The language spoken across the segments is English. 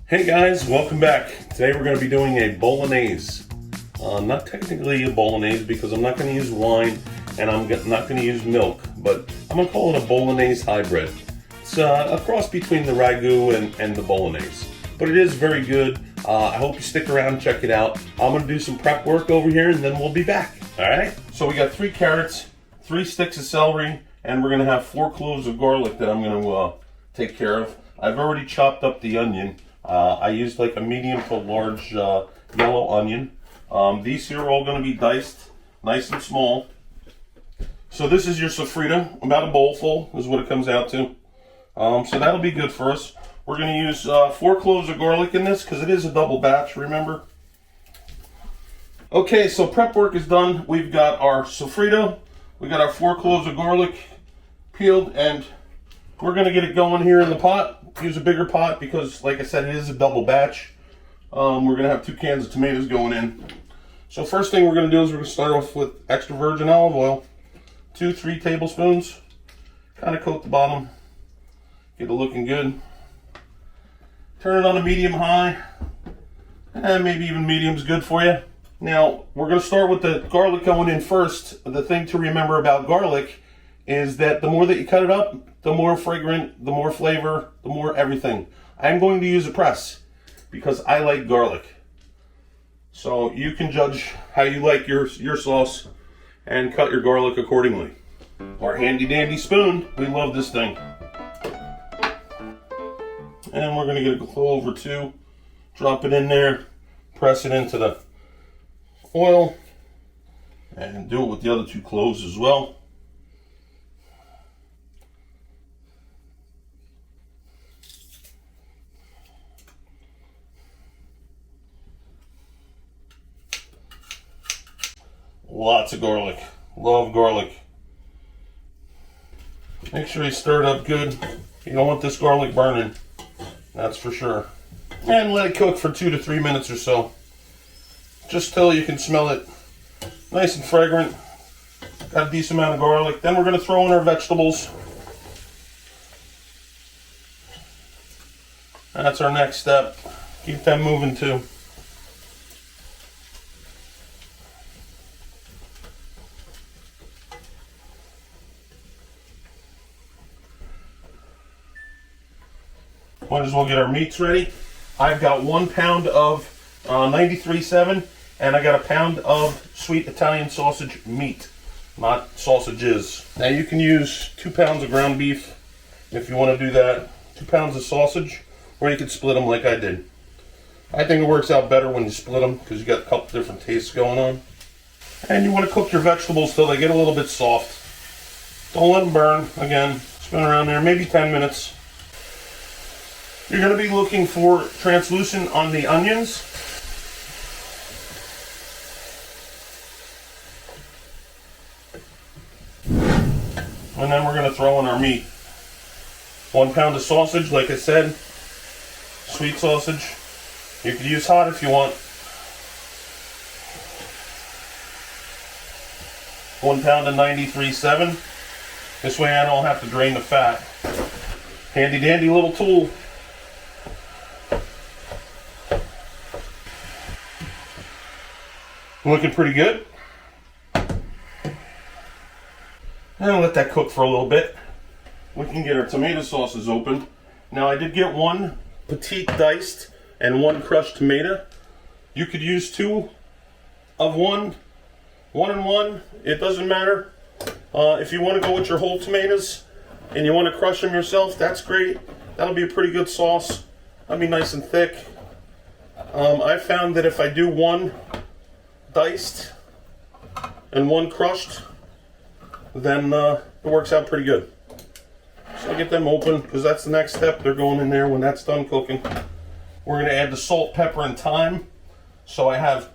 Hey guys, welcome back. Today we're going to be doing a Bolognese. Not technically a Bolognese because I'm not going to use wine and I'm not going to use milk, but I'm going to call it a Bolognese hybrid. It's a cross between the Ragu and the Bolognese, but it is very good. I hope you stick around and check it out. I'm going to do some prep work over here and then we'll be back. Alright, so we got 3 carrots, 3 sticks of celery, and we're going to have 4 cloves of garlic that I'm going to take care of. I've already chopped up the onion. I used like a medium to large yellow onion. These here are all going to be diced nice and small. So this is your sofrito, about a bowl full is what it comes out to. So that'll be good for us. We're going to use 4 cloves of garlic in this because it is a double batch, remember? Okay, so prep work is done. We've got our sofrito, we got our 4 cloves of garlic peeled, and we're going to get it going here in the pot. Use a bigger pot because, like I said, it is a double batch. We're going to have 2 cans of tomatoes going in. So first thing we're going to do is we're going to start off with extra virgin olive oil. 2-3 tablespoons. Kind of coat the bottom. Get it looking good. Turn it on a medium-high. And maybe even medium's good for you. Now, we're going to start with the garlic going in first. The thing to remember about garlic is that the more that you cut it up, the more fragrant, the more flavor, the more everything. I'm going to use a press because I like garlic. So you can judge how you like your sauce and cut your garlic accordingly. Our handy dandy spoon, we love this thing. And we're going to get a clove or 2, drop it in there, press it into the oil, and do it with the other 2 cloves as well. Lots of garlic. Love garlic. Make sure you stir it up good. You don't want this garlic burning. That's for sure. And let it cook for 2 to 3 minutes or so. Just till you can smell it nice and fragrant. Got a decent amount of garlic. Then we're going to throw in our vegetables. That's our next step. Keep them moving too. Might as well get our meats ready. I've got 1 pound of 93.7 and I got a pound of sweet Italian sausage meat, not sausages. Now you can use 2 pounds of ground beef if you want to do that, 2 pounds of sausage, or you could split them like I did. I think it works out better when you split them because you got a couple different tastes going on. And you want to cook your vegetables till they get a little bit soft. Don't let them burn. Again, spin around there, maybe 10 minutes. You're going to be looking for translucent on the onions. And then we're going to throw in our meat. 1 pound of sausage, like I said. Sweet sausage. You could use hot if you want. 1 pound of 93.7. This way I don't have to drain the fat. Handy dandy little tool. Looking pretty good. And let that cook for a little bit. We can get our tomato sauces open. Now I did get 1 petite diced and 1 crushed tomato. You could use 2 of 1 and 1. It doesn't matter. If you want to go with your whole tomatoes and you want to crush them yourself, that's great. That'll be a pretty good sauce. That'll be nice and thick. I found that if I do 1 diced and 1 crushed, then it works out pretty good. So I get them open because that's the next step. They're going in there when that's done cooking. We're going to add the salt, pepper, and thyme. So I have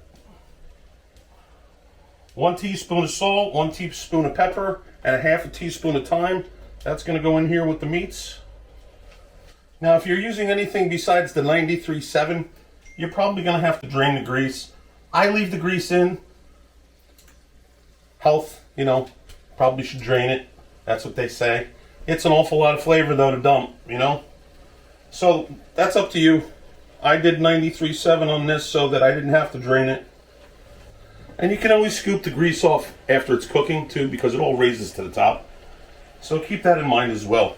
1 teaspoon of salt, 1 teaspoon of pepper, and a half a teaspoon of thyme. That's going to go in here with the meats. Now if you're using anything besides the 93.7, you're probably going to have to drain the grease. I leave the grease in. Health, you know, probably should drain it. That's what they say. It's an awful lot of flavor though to dump, you know. So that's up to you. I did 93.7 on this so that I didn't have to drain it. And you can always scoop the grease off after it's cooking too, because it all raises to the top. So keep that in mind as well.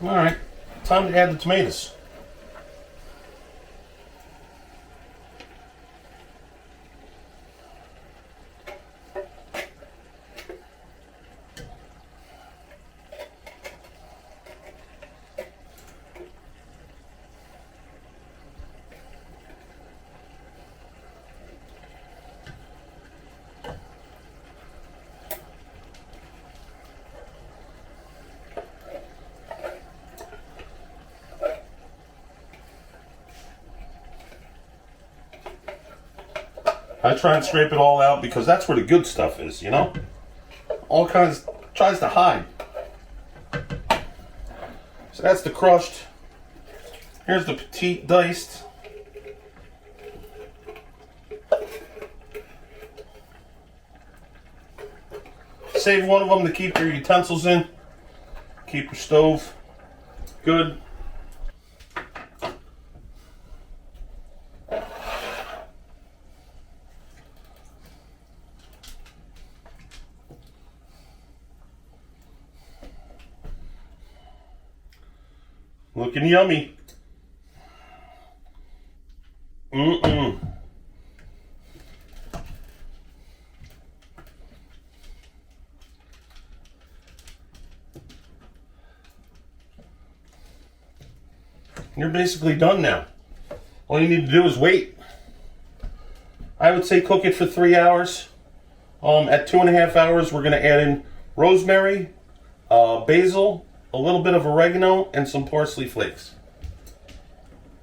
All right, time to add the tomatoes. I try and scrape it all out because that's where the good stuff is, you know? All kinds tries to hide. So that's the crushed. Here's the petite diced. Save one of them to keep your utensils in. Keep your stove good. Looking yummy. You're basically done now. All you need to do is wait. I would say cook it for 3 hours. At 2.5 hours, we're going to add in rosemary, basil, a little bit of oregano, and some parsley flakes.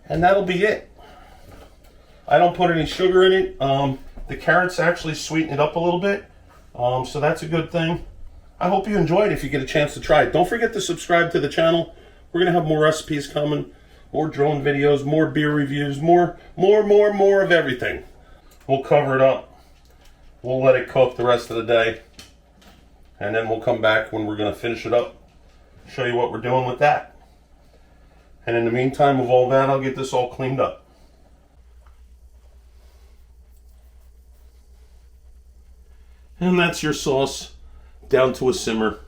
And that'll be it. I don't put any sugar in it. The carrots actually sweeten it up a little bit. So that's a good thing. I hope you enjoy it if you get a chance to try it. Don't forget to subscribe to the channel. We're going to have more recipes coming. More drone videos, more beer reviews, more of everything. We'll cover it up. We'll let it cook the rest of the day. And then we'll come back when we're going to finish it up. Show you what we're doing with that. And in the meantime of all that, I'll get this all cleaned up. And that's your sauce down to a simmer.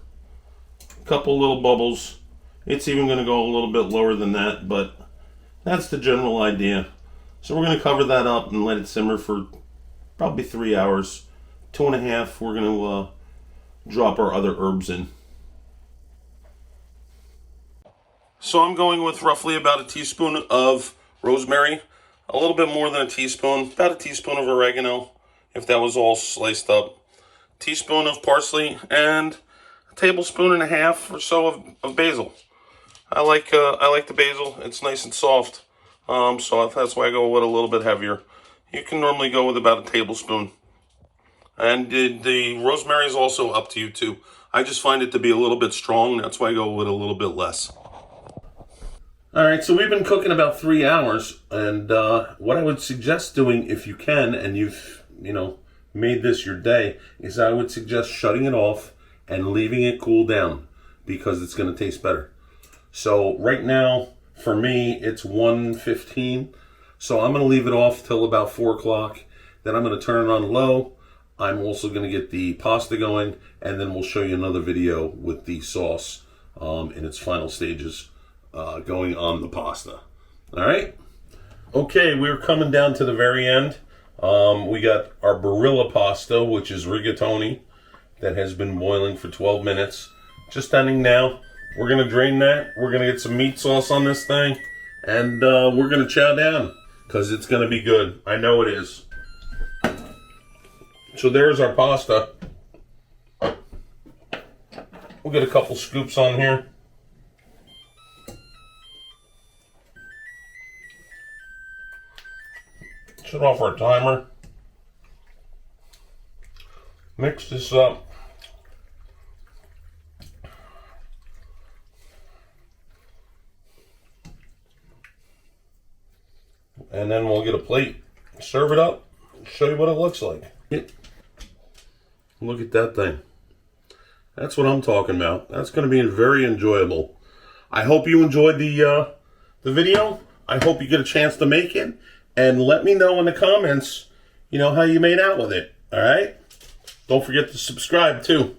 A couple little bubbles. It's even going to go a little bit lower than that, but that's the general idea. So we're going to cover that up and let it simmer for probably 3 hours. 2.5, we're going to drop our other herbs in. So I'm going with roughly about a teaspoon of rosemary, a little bit more than a teaspoon, about a teaspoon of oregano, if that was all sliced up, teaspoon of parsley, and a tablespoon and a half or so of basil. I like the basil. It's nice and soft, so that's why I go with a little bit heavier. You can normally go with about a tablespoon. And the rosemary is also up to you too. I just find it to be a little bit strong. That's why I go with a little bit less. All right, so we've been cooking about 3 hours, and what I would suggest doing, if you can, and you've made this your day, is I would suggest shutting it off and leaving it cool down, because it's going to taste better. So right now, for me, it's 1:15. So I'm going to leave it off till about 4 o'clock. Then I'm going to turn it on low. I'm also going to get the pasta going, and then we'll show you another video with the sauce in its final stages going on the pasta. All right? Okay, we're coming down to the very end. We got our Barilla pasta, which is rigatoni, that has been boiling for 12 minutes. Just ending now. We're going to drain that. We're going to get some meat sauce on this thing. And we're going to chow down because it's going to be good. I know it is. So there's our pasta. We'll get a couple scoops on here. Shut off our timer. Mix this up. And then we'll get a plate, serve it up, show you what it looks like. Look at that thing. That's what I'm talking about. That's going to be very enjoyable. I hope you enjoyed the video. I hope you get a chance to make it. And let me know in the comments, how you made out with it. All right? Don't forget to subscribe, too.